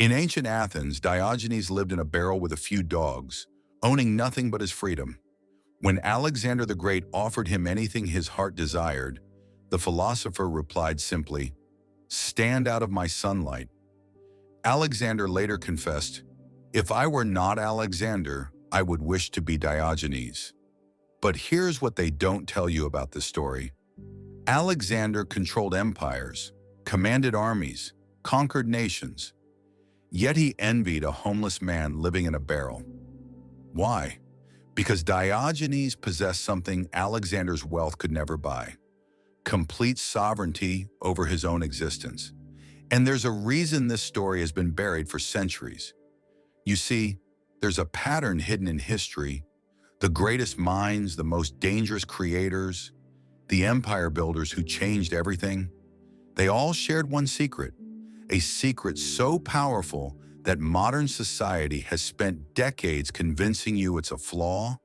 In ancient Athens, Diogenes lived in a barrel with a few dogs, owning nothing but his freedom. When Alexander the Great offered him anything his heart desired, the philosopher replied simply, "Stand out of my sunlight." Alexander later confessed, "If I were not Alexander, I would wish to be Diogenes." But here's what they don't tell you about this story. Alexander controlled empires, commanded armies, conquered nations. Yet he envied a homeless man living in a barrel. Why? Because Diogenes possessed something Alexander's wealth could never buy: complete sovereignty over his own existence. And there's a reason this story has been buried for centuries. You see, there's a pattern hidden in history. The greatest minds, the most dangerous creators, the empire builders who changed everything, they all shared one secret, a secret so powerful that modern society has spent decades convincing you it's a flaw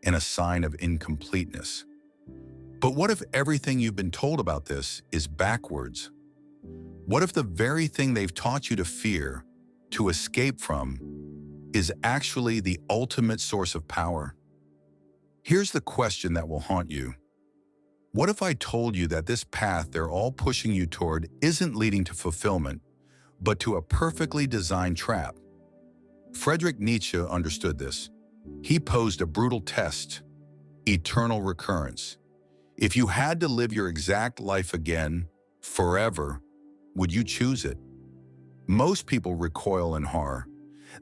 and a sign of incompleteness. But what if everything you've been told about this is backwards? What if the very thing they've taught you to fear, to escape from, is actually the ultimate source of power? Here's the question that will haunt you. What if I told you that this path they're all pushing you toward isn't leading to fulfillment, but to a perfectly designed trap? Friedrich Nietzsche understood this. He posed a brutal test: eternal recurrence. If you had to live your exact life again, forever, would you choose it? Most people recoil in horror.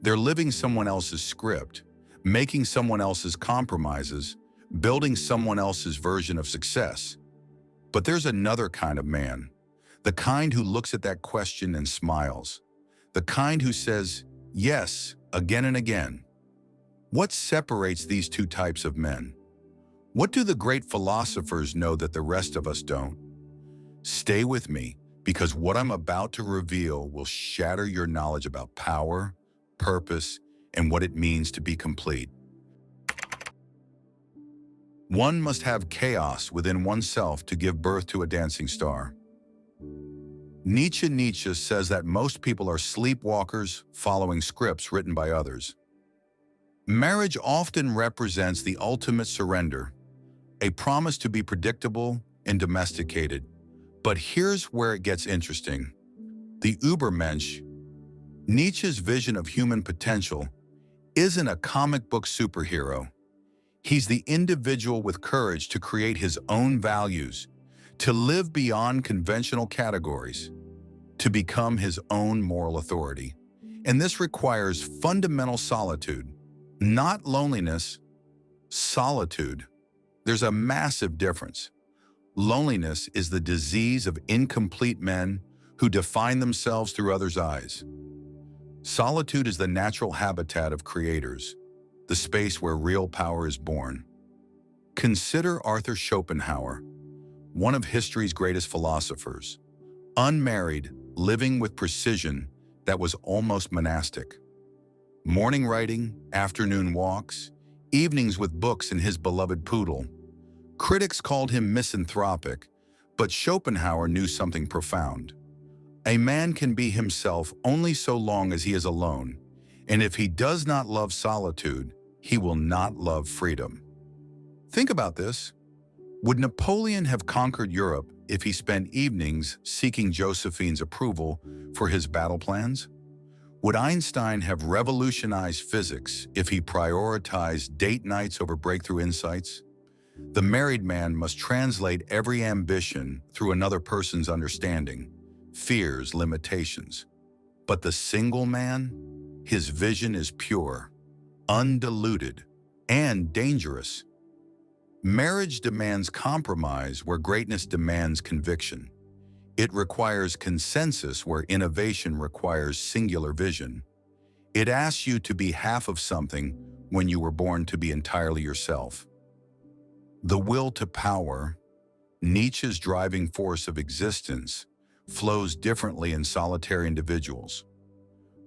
They're living someone else's script, making someone else's compromises, building someone else's version of success. But there's another kind of man, the kind who looks at that question and smiles, the kind who says yes again and again. What separates these two types of men? What do the great philosophers know that the rest of us don't? Stay with me, because what I'm about to reveal will shatter your knowledge about power, purpose, and what it means to be complete. One must have chaos within oneself to give birth to a dancing star. Nietzsche says that most people are sleepwalkers following scripts written by others. Marriage often represents the ultimate surrender, a promise to be predictable and domesticated. But here's where it gets interesting. The Übermensch, Nietzsche's vision of human potential, isn't a comic book superhero. He's the individual with courage to create his own values, to live beyond conventional categories, to become his own moral authority. And this requires fundamental solitude, not loneliness, solitude. There's a massive difference. Loneliness is the disease of incomplete men who define themselves through others' eyes. Solitude is the natural habitat of creators, the space where real power is born. Consider Arthur Schopenhauer, one of history's greatest philosophers, unmarried, living with precision that was almost monastic. Morning writing, afternoon walks, evenings with books and his beloved poodle. Critics called him misanthropic, but Schopenhauer knew something profound. A man can be himself only so long as he is alone, and if he does not love solitude, he will not love freedom. Think about this. Would Napoleon have conquered Europe if he spent evenings seeking Josephine's approval for his battle plans? Would Einstein have revolutionized physics if he prioritized date nights over breakthrough insights? The married man must translate every ambition through another person's understanding, fears, limitations. But the single man, his vision is pure, undiluted, and dangerous. Marriage demands compromise where greatness demands conviction. It requires consensus where innovation requires singular vision. It asks you to be half of something when you were born to be entirely yourself. The will to power, Nietzsche's driving force of existence, flows differently in solitary individuals.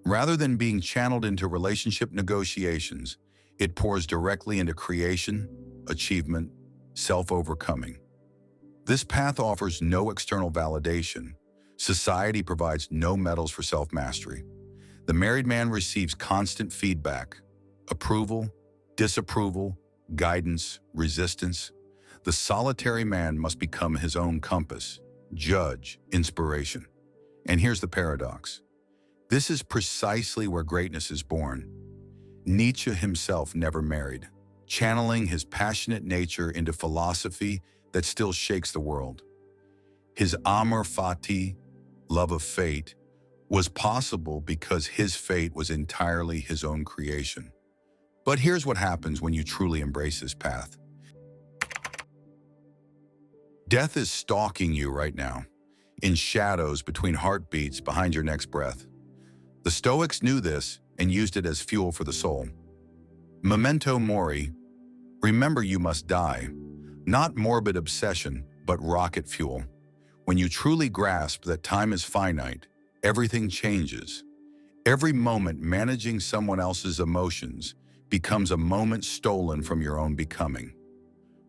Rather than being channeled into relationship negotiations, it pours directly into creation, achievement, self-overcoming. This path offers no external validation. Society provides no medals for self-mastery. The married man receives constant feedback, approval, disapproval, guidance, resistance. The solitary man must become his own compass, judge, inspiration. And here's the paradox. This is precisely where greatness is born. Nietzsche himself never married, channeling his passionate nature into philosophy that still shakes the world. His amor fati, love of fate, was possible because his fate was entirely his own creation. But here's what happens when you truly embrace this path. Death is stalking you right now, in shadows between heartbeats behind your next breath. The Stoics knew this and used it as fuel for the soul. Memento mori, remember you must die, not morbid obsession, but rocket fuel. When you truly grasp that time is finite, everything changes. Every moment managing someone else's emotions becomes a moment stolen from your own becoming.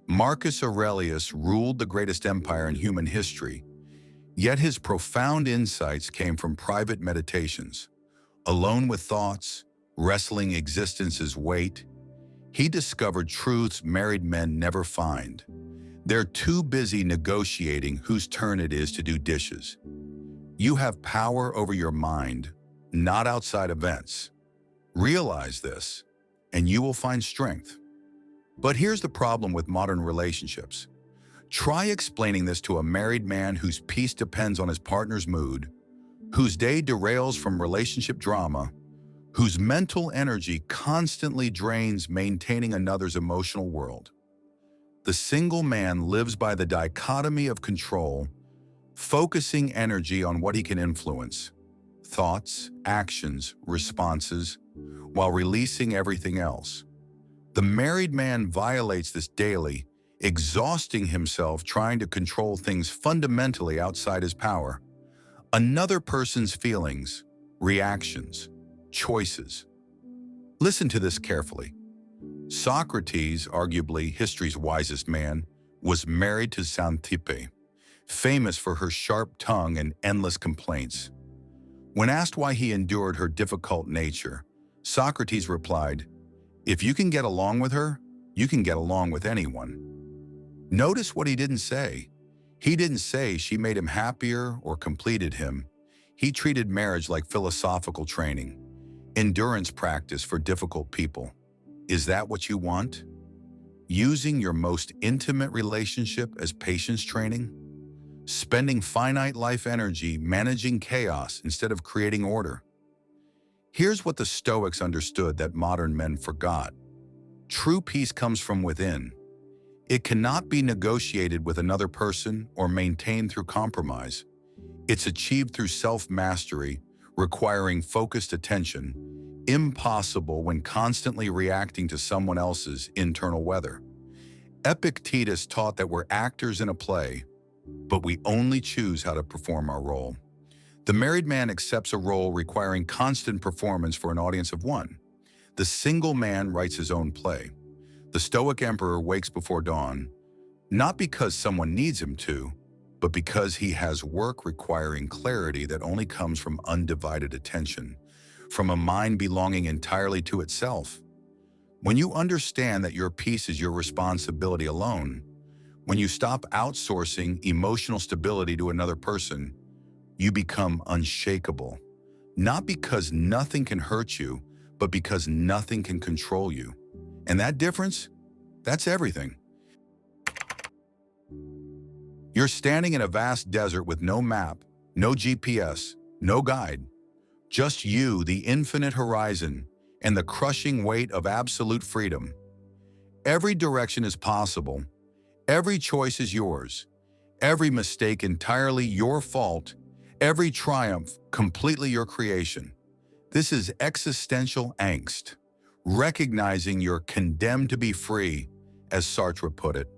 Marcus Aurelius ruled the greatest empire in human history, yet his profound insights came from private meditations. Alone with thoughts, wrestling existence's weight, he discovered truths married men never find. They're too busy negotiating whose turn it is to do dishes. You have power over your mind, not outside events. Realize this, and you will find strength. But here's the problem with modern relationships. Try explaining this to a married man whose peace depends on his partner's mood, whose day derails from relationship drama, whose mental energy constantly drains maintaining another's emotional world. The single man lives by the dichotomy of control, focusing energy on what he can influence, thoughts, actions, responses, while releasing everything else. The married man violates this daily, exhausting himself trying to control things fundamentally outside his power. Another person's feelings, reactions, choices. Listen to this carefully. Socrates, arguably history's wisest man, was married to Xanthippe, famous for her sharp tongue and endless complaints. When asked why he endured her difficult nature, Socrates replied, "If you can get along with her, you can get along with anyone." Notice what he didn't say. He didn't say she made him happier or completed him. He treated marriage like philosophical training, endurance practice for difficult people. Is that what you want? Using your most intimate relationship as patience training? Spending finite life energy managing chaos instead of creating order? Here's what the Stoics understood that modern men forgot. True peace comes from within. It cannot be negotiated with another person or maintained through compromise. It's achieved through self-mastery, requiring focused attention, impossible when constantly reacting to someone else's internal weather. Epictetus taught that we're actors in a play, but we only choose how to perform our role. The married man accepts a role requiring constant performance for an audience of one. The single man writes his own play. The Stoic emperor wakes before dawn, not because someone needs him to, but because he has work requiring clarity that only comes from undivided attention, from a mind belonging entirely to itself. When you understand that your peace is your responsibility alone, when you stop outsourcing emotional stability to another person, you become unshakable. Not because nothing can hurt you, but because nothing can control you. And that difference, that's everything. You're standing in a vast desert with no map, no GPS, no guide. Just you, the infinite horizon, and the crushing weight of absolute freedom. Every direction is possible. Every choice is yours. Every mistake entirely your fault. Every triumph completely your creation. This is existential angst, recognizing you're condemned to be free, as Sartre put it.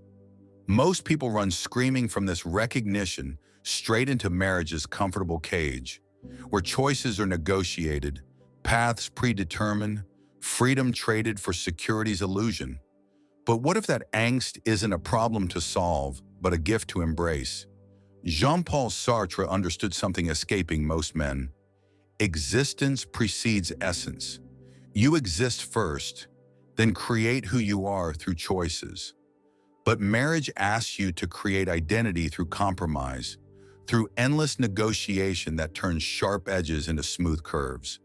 Most people run screaming from this recognition straight into marriage's comfortable cage, where choices are negotiated, paths predetermined, freedom traded for security's illusion. But what if that angst isn't a problem to solve, but a gift to embrace? Jean-Paul Sartre understood something escaping most men. Existence precedes essence. You exist first, then create who you are through choices. But marriage asks you to create identity through compromise, through endless negotiation that turns sharp edges into smooth curves.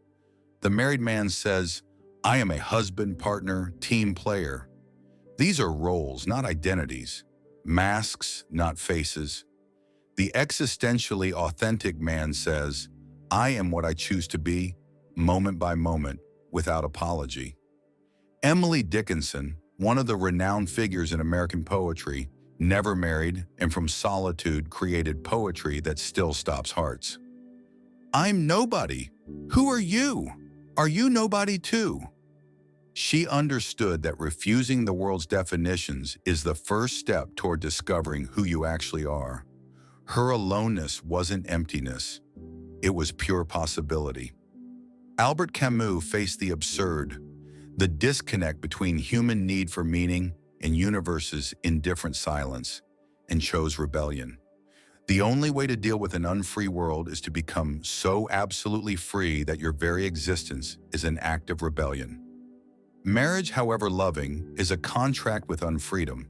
The married man says, I am a husband, partner, team player. These are roles, not identities. Masks, not faces. The existentially authentic man says, I am what I choose to be, moment by moment, without apology. Emily Dickinson, one of the renowned figures in American poetry, never married and from solitude created poetry that still stops hearts. I'm nobody. Who are you? Are you nobody too? She understood that refusing the world's definitions is the first step toward discovering who you actually are. Her aloneness wasn't emptiness. It was pure possibility. Albert Camus faced the absurd, the disconnect between human need for meaning and universe's indifferent silence, and chose rebellion. The only way to deal with an unfree world is to become so absolutely free that your very existence is an act of rebellion. Marriage, however loving, is a contract with unfreedom,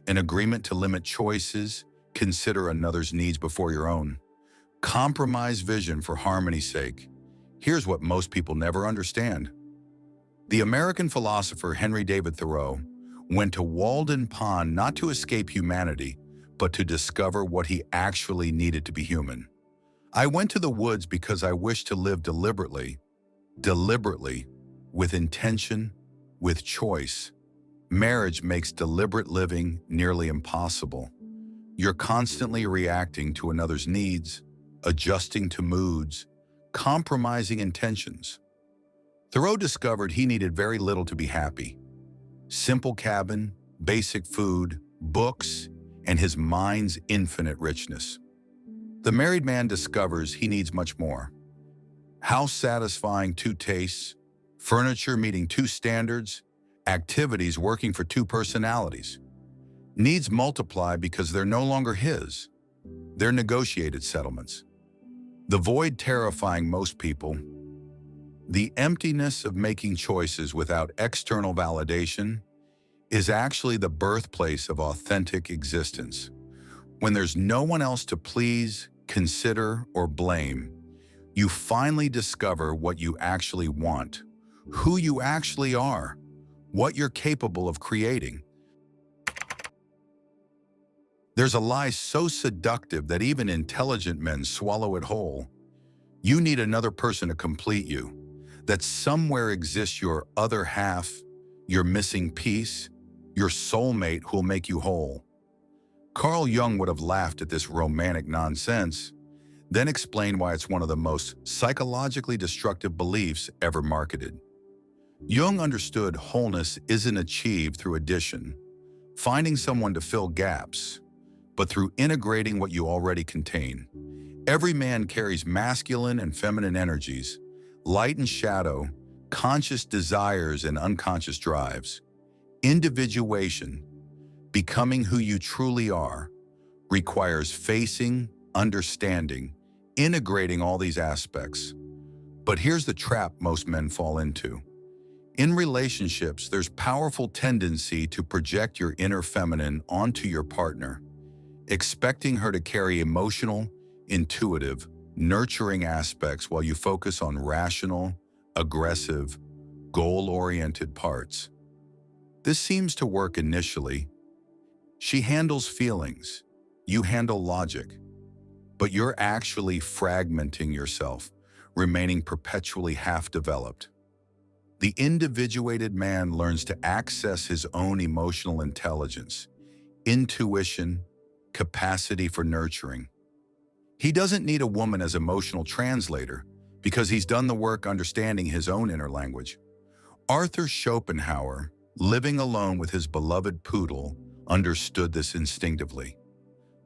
an agreement to limit choices, consider another's needs before your own, compromise vision for harmony's sake. Here's what most people never understand. The American philosopher Henry David Thoreau went to Walden Pond not to escape humanity, but to discover what he actually needed to be human. I went to the woods because I wished to live deliberately, with intention, with choice. Marriage makes deliberate living nearly impossible. You're constantly reacting to another's needs, adjusting to moods, compromising intentions. Thoreau discovered he needed very little to be happy. Simple cabin, basic food, books, and his mind's infinite richness. The married man discovers he needs much more. House satisfying two tastes, furniture meeting two standards, activities working for two personalities. Needs multiply because they're no longer his. They're negotiated settlements. The void terrifying most people. The emptiness of making choices without external validation is actually the birthplace of authentic existence. When there's no one else to please, consider, or blame, you finally discover what you actually want, who you actually are, what you're capable of creating. There's a lie so seductive that even intelligent men swallow it whole. You need another person to complete you, that somewhere exists your other half, your missing piece, your soulmate who'll make you whole. Carl Jung would have laughed at this romantic nonsense, then explained why it's one of the most psychologically destructive beliefs ever marketed. Jung understood wholeness isn't achieved through addition, finding someone to fill gaps, but through integrating what you already contain. Every man carries masculine and feminine energies, light and shadow, conscious desires and unconscious drives. Individuation, becoming who you truly are, requires facing, understanding, integrating all these aspects. But here's the trap most men fall into. In relationships, there's powerful tendency to project your inner feminine onto your partner, expecting her to carry emotional, intuitive, nurturing aspects while you focus on rational, aggressive, goal-oriented parts. This seems to work initially. She handles feelings, you handle logic, but you're actually fragmenting yourself, remaining perpetually half-developed. The individuated man learns to access his own emotional intelligence, intuition, capacity for nurturing. He doesn't need a woman as emotional translator because he's done the work understanding his own inner language. Arthur Schopenhauer, living alone with his beloved poodle, understood this instinctively.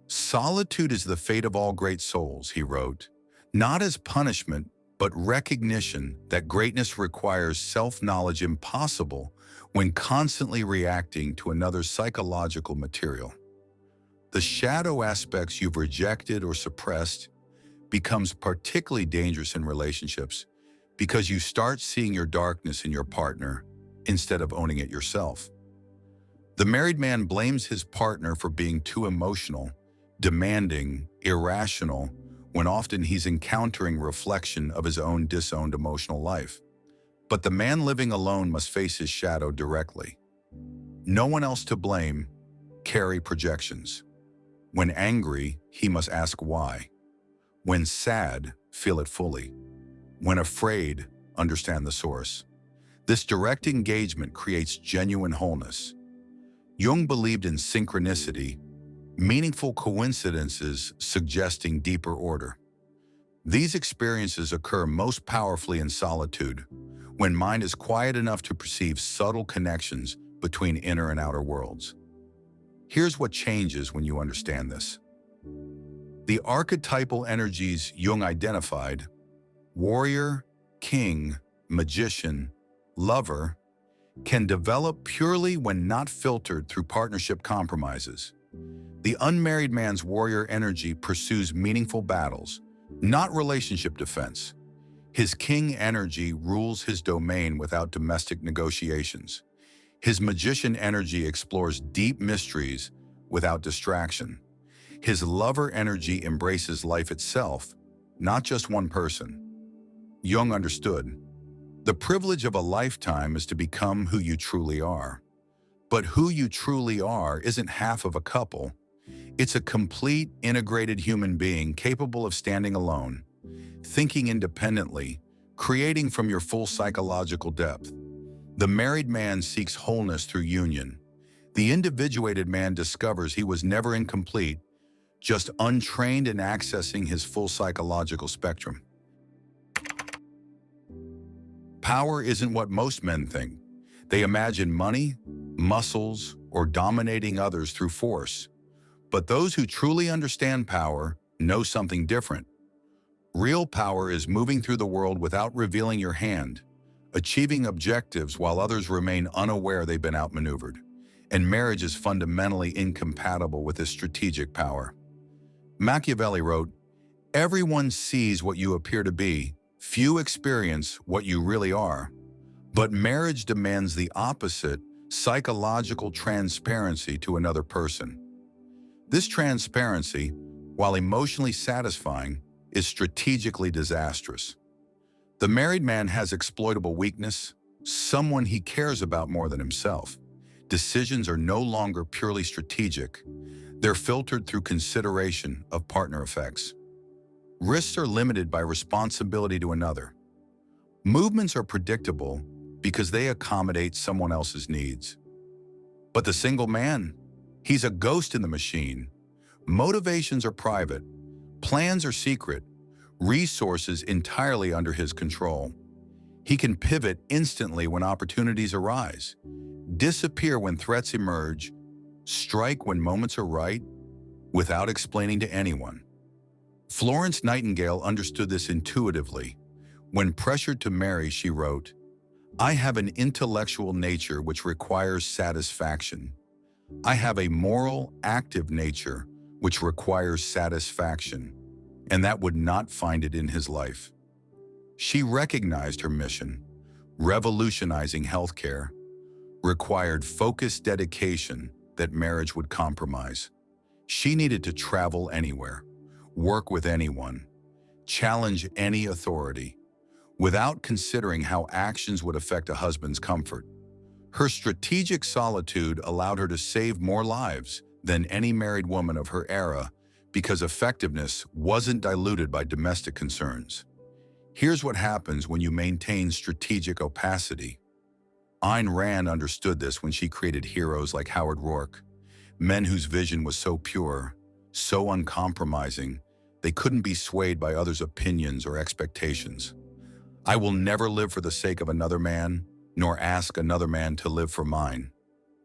Solitude is the fate of all great souls, he wrote, not as punishment, but recognition that greatness requires self-knowledge impossible when constantly reacting to another's psychological material. The shadow aspects you've rejected or suppressed becomes particularly dangerous in relationships because you start seeing your darkness in your partner instead of owning it yourself. The married man blames his partner for being too emotional, demanding, irrational, when often he's encountering reflection of his own disowned emotional life. But the man living alone must face his shadow directly. No one else to blame, carry projections. When angry, he must ask why. When sad, feel it fully. When afraid, understand the source. This direct engagement creates genuine wholeness. Jung believed in synchronicity, meaningful coincidences suggesting deeper order. These experiences occur most powerfully in solitude, when mind is quiet enough to perceive subtle connections between inner and outer worlds. Here's what changes when you understand this. The archetypal energies Jung identified, warrior, king, magician, lover, can develop purely when not filtered through partnership compromises. The unmarried man's warrior energy pursues meaningful battles, not relationship defense. His king energy rules his domain without domestic negotiations. His magician energy explores deep mysteries without distraction. His lover energy embraces life itself, not just one person. Jung understood, the privilege of a lifetime is to become who you truly are. But who you truly are isn't half of a couple. It's a complete, integrated human being capable of standing alone, thinking independently, creating from your full psychological depth. The married man seeks wholeness through union. The individuated man discovers he was never incomplete, just untrained in accessing his full psychological spectrum. Power isn't what most men think. They imagine money, muscles, or dominating others through force. But those who truly understand power know something different. Real power is moving through the world without revealing your hand, achieving objectives while others remain unaware they've been outmaneuvered. And marriage is fundamentally incompatible with this strategic power. Machiavelli wrote, "Everyone sees what you appear to be, few experience what you really are." But marriage demands the opposite, psychological transparency to another person. This transparency, while emotionally satisfying, is strategically disastrous. The married man has exploitable weakness, someone he cares about more than himself. Decisions are no longer purely strategic. They're filtered through consideration of partner effects. Risks are limited by responsibility to another. Movements are predictable because they accommodate someone else's needs. But the single man, he's a ghost in the machine. Motivations are private, plans are secret, resources entirely under his control. He can pivot instantly when opportunities arise, disappear when threats emerge, strike when moments are right, without explaining to anyone. Florence Nightingale understood this intuitively. When pressured to marry, she wrote, "I have an intellectual nature which requires satisfaction. I have a moral, active nature which requires satisfaction," and that would not find it in his life. She recognized her mission, revolutionizing healthcare, required focused dedication that marriage would compromise. She needed to travel anywhere, work with anyone, challenge any authority, without considering how actions would affect a husband's comfort. Her strategic solitude allowed her to save more lives than any married woman of her era because effectiveness wasn't diluted by domestic concerns. Here's what happens when you maintain strategic opacity. Ayn Rand understood this when she created heroes like Howard Rourke, men whose vision was so pure, so uncompromising, they couldn't be swayed by others' opinions or expectations. "I will never live for the sake of another man, nor ask another man to live for mine."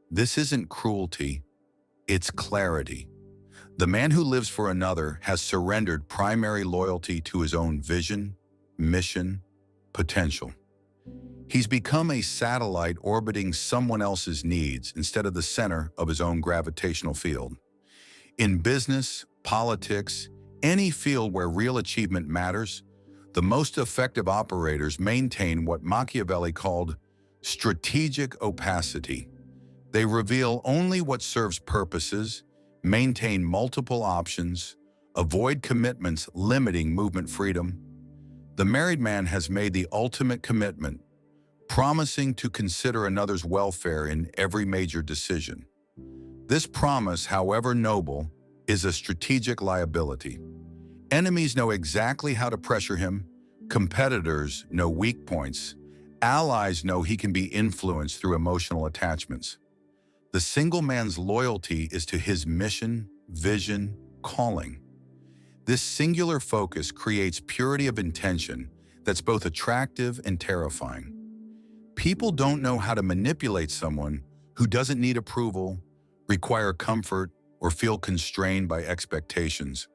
This isn't cruelty, it's clarity. The man who lives for another has surrendered primary loyalty to his own vision, mission, potential. He's become a satellite orbiting someone else's needs instead of the center of his own gravitational field. In business, politics, Any field where real achievement matters, the most effective operators maintain what Machiavelli called strategic opacity. They reveal only what serves purposes, maintain multiple options, avoid commitments limiting movement freedom. The married man has made the ultimate commitment, promising to consider another's welfare in every major decision. This promise, however noble, is a strategic liability. Enemies know exactly how to pressure him, competitors know weak points, allies know he can be influenced through emotional attachments. The single man's loyalty is to his mission, vision, calling. This singular focus creates purity of intention that's both attractive and terrifying. People don't know how to manipulate someone who doesn't need approval, require comfort, or feel constrained by expectations.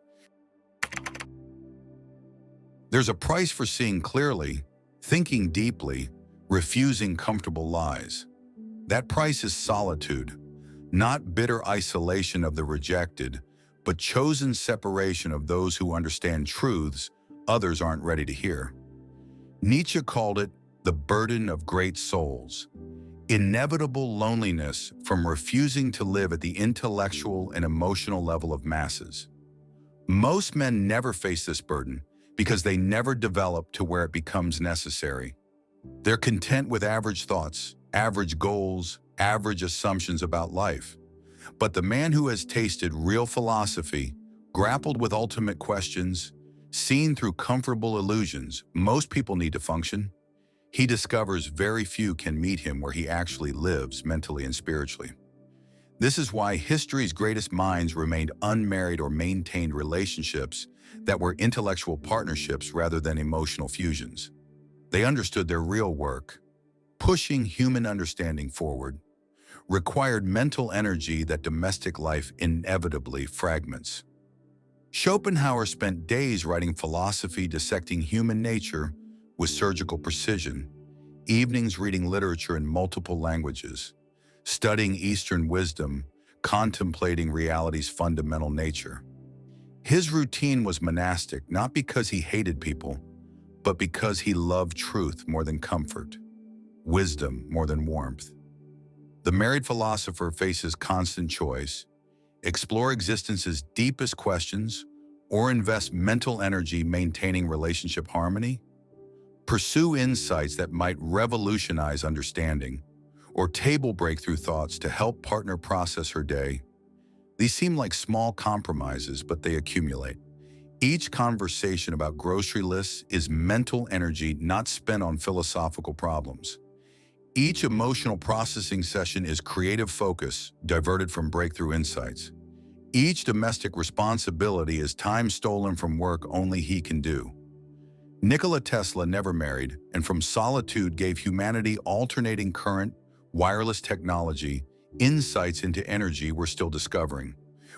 There's a price for seeing clearly, thinking deeply, refusing comfortable lies. That price is solitude, not bitter isolation of the rejected, but chosen separation of those who understand truths others aren't ready to hear. Nietzsche called it the burden of great souls, inevitable loneliness from refusing to live at the intellectual and emotional level of masses. Most men never face this burden because they never develop to where it becomes necessary. They're content with average thoughts, average goals, average assumptions about life. But the man who has tasted real philosophy, grappled with ultimate questions, seen through comfortable illusions most people need to function, he discovers very few can meet him where he actually lives mentally and spiritually. This is why history's greatest minds remained unmarried or maintained relationships that were intellectual partnerships rather than emotional fusions. They understood their real work, pushing human understanding forward, required mental energy that domestic life inevitably fragments. Schopenhauer spent days writing philosophy dissecting human nature with surgical precision, evenings reading literature in multiple languages, studying Eastern wisdom, contemplating reality's fundamental nature. His routine was monastic, not because he hated people, but because he loved truth more than comfort, wisdom more than warmth. The married philosopher faces constant choice: explore existence's deepest questions or invest mental energy maintaining relationship harmony, pursue insights that might revolutionize understanding, or table breakthrough thoughts to help partner process her day. These seem like small compromises, but they accumulate. Each conversation about grocery lists is mental energy not spent on philosophical problems. Each emotional processing session is creative focus diverted from breakthrough insights. Each domestic responsibility is time stolen from work only he can do. Nikola Tesla never married, and from solitude gave humanity alternating current, wireless technology, insights into energy we're still discovering.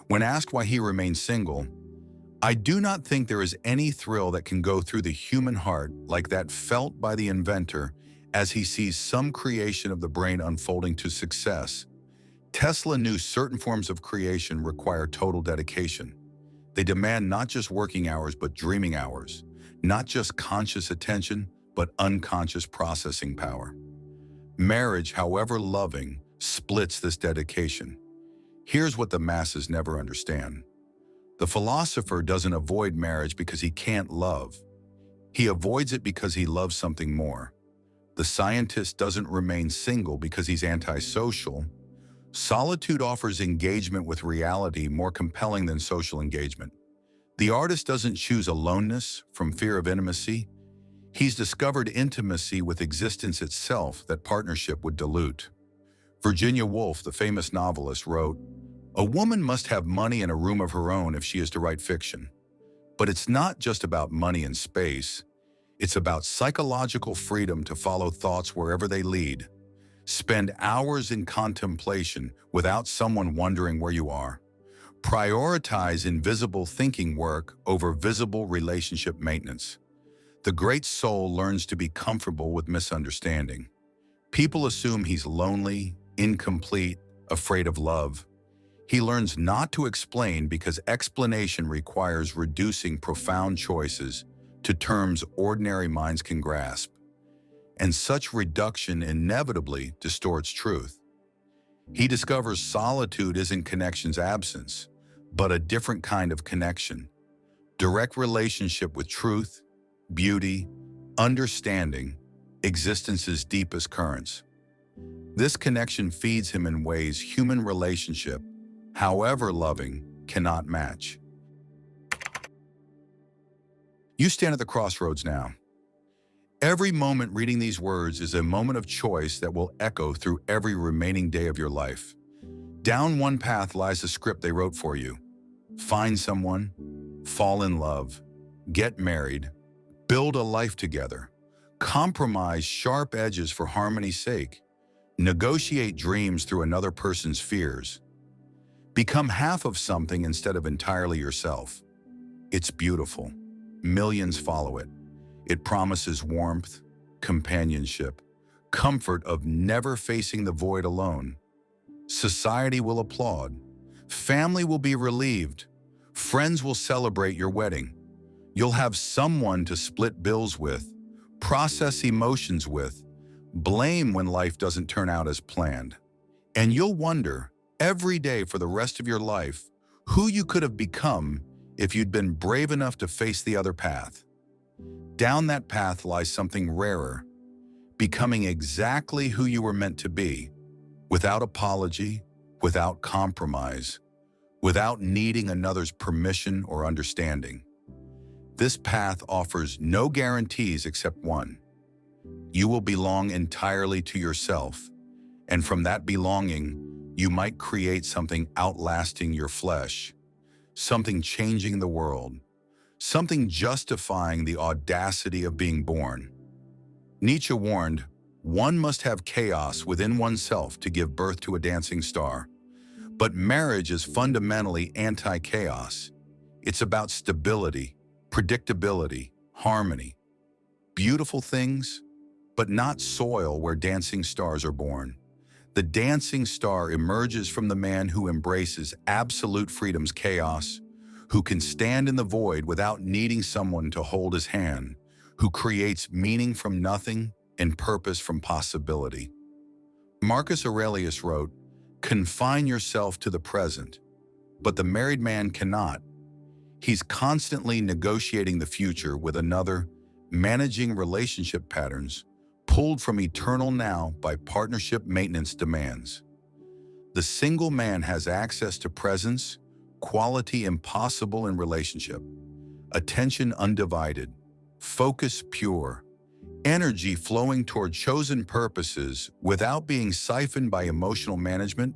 When asked why he remained single, "I do not think there is any thrill that can go through the human heart like that felt by the inventor as he sees some creation of the brain unfolding to success." Tesla knew certain forms of creation require total dedication. They demand not just working hours, but dreaming hours, not just conscious attention, but unconscious processing power. Marriage, however loving, splits this dedication. Here's what the masses never understand. The philosopher doesn't avoid marriage because he can't love. He avoids it because he loves something more. The scientist doesn't remain single because he's antisocial. Solitude offers engagement with reality more compelling than social engagement. The artist doesn't choose aloneness from fear of intimacy. He's discovered intimacy with existence itself that partnership would dilute. Virginia Woolf, the famous novelist, wrote, "A woman must have money and a room of her own if she is to write fiction. But it's not just about money and space. It's about psychological freedom to follow thoughts wherever they lead. Spend hours in contemplation without someone wondering where you are. Prioritize invisible thinking work over visible relationship maintenance. The great soul learns to be comfortable with misunderstanding. People assume he's lonely, incomplete, afraid of love. He learns not to explain because explanation requires reducing profound choices to terms ordinary minds can grasp, and such reduction inevitably distorts truth. He discovers solitude isn't connection's absence, but a different kind of connection. Direct relationship with truth, beauty, understanding, existence's deepest currents. This connection feeds him in ways human relationship, however loving, cannot match. You stand at the crossroads now. Every moment reading these words is a moment of choice that will echo through every remaining day of your life. Down one path lies the script they wrote for you. Find someone, fall in love, get married, build a life together, compromise sharp edges for harmony's sake, negotiate dreams through another person's fears, become half of something instead of entirely yourself. It's beautiful. Millions follow it. It promises warmth, companionship, comfort of never facing the void alone. Society will applaud. Family will be relieved. Friends will celebrate your wedding. You'll have someone to split bills with, process emotions with, blame when life doesn't turn out as planned. And you'll wonder, every day for the rest of your life, who you could have become if you'd been brave enough to face the other path. Down that path lies something rarer, becoming exactly who you were meant to be, without apology, without compromise, without needing another's permission or understanding. This path offers no guarantees except one. You will belong entirely to yourself, and from that belonging, you might create something outlasting your flesh, something changing the world, something justifying the audacity of being born. Nietzsche warned, one must have chaos within oneself to give birth to a dancing star. But marriage is fundamentally anti-chaos. It's about stability, predictability, harmony. Beautiful things, but not soil where dancing stars are born. The dancing star emerges from the man who embraces absolute freedom's chaos, who can stand in the void without needing someone to hold his hand, who creates meaning from nothing and purpose from possibility. Marcus Aurelius wrote, "Confine yourself to the present," but the married man cannot. He's constantly negotiating the future with another, managing relationship patterns, pulled from eternal now by partnership maintenance demands. The single man has access to presence, quality impossible in relationship, attention undivided, focus pure, energy flowing toward chosen purposes without being siphoned by emotional management,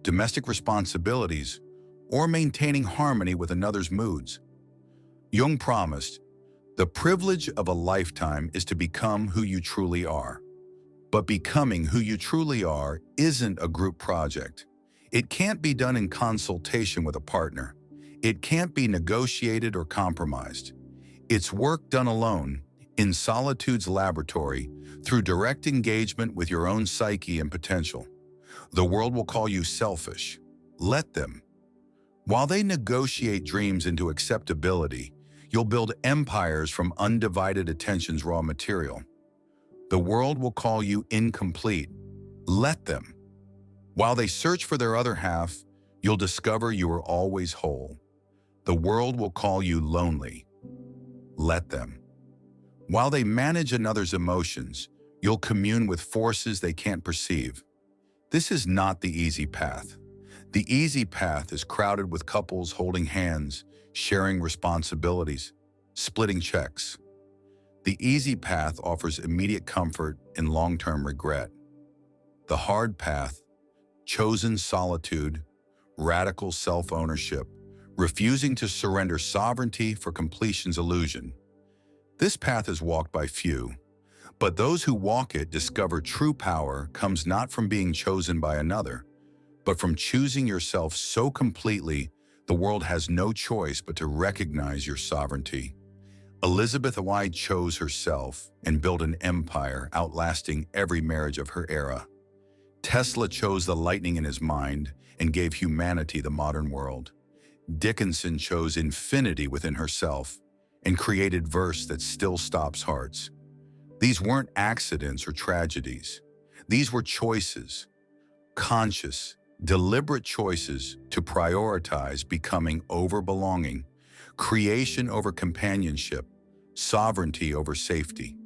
domestic responsibilities, or maintaining harmony with another's moods. Jung promised, "The privilege of a lifetime is to become who you truly are." But becoming who you truly are isn't a group project. It can't be done in consultation with a partner. It can't be negotiated or compromised. It's work done alone, in solitude's laboratory, through direct engagement with your own psyche and potential. The world will call you selfish. Let them. While they negotiate dreams into acceptability, you'll build empires from undivided attention's raw material. The world will call you incomplete. Let them. While they search for their other half, you'll discover you are always whole. The world will call you lonely. Let them. While they manage another's emotions, you'll commune with forces they can't perceive. This is not the easy path. The easy path is crowded with couples holding hands, sharing responsibilities, splitting checks. The easy path offers immediate comfort and long-term regret. The hard path, chosen solitude, radical self-ownership, refusing to surrender sovereignty for completion's illusion. This path is walked by few, but those who walk it discover true power comes not from being chosen by another, but from choosing yourself so completely the world has no choice but to recognize your sovereignty. Elizabeth I chose herself and built an empire outlasting every marriage of her era. Tesla chose the lightning in his mind and gave humanity the modern world. Dickinson chose infinity within herself and created verse that still stops hearts. These weren't accidents or tragedies. These were choices, conscious, deliberate choices to prioritize becoming over belonging, creation over companionship, sovereignty over safety.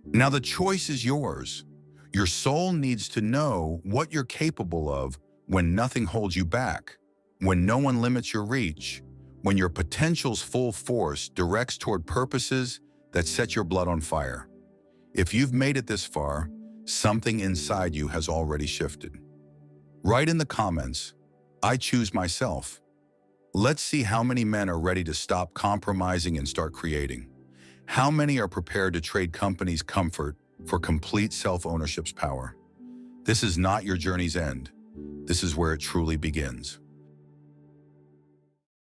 Now the choice is yours. Your soul needs to know what you're capable of when nothing holds you back, when no one limits your reach, when your potential's full force directs toward purposes that set your blood on fire. If you've made it this far, something inside you has already shifted. Write in the comments, "I choose myself." Let's see how many men are ready to stop compromising and start creating. How many are prepared to trade companies' comfort for complete self-ownership's power? This is not your journey's end. This is where it truly begins.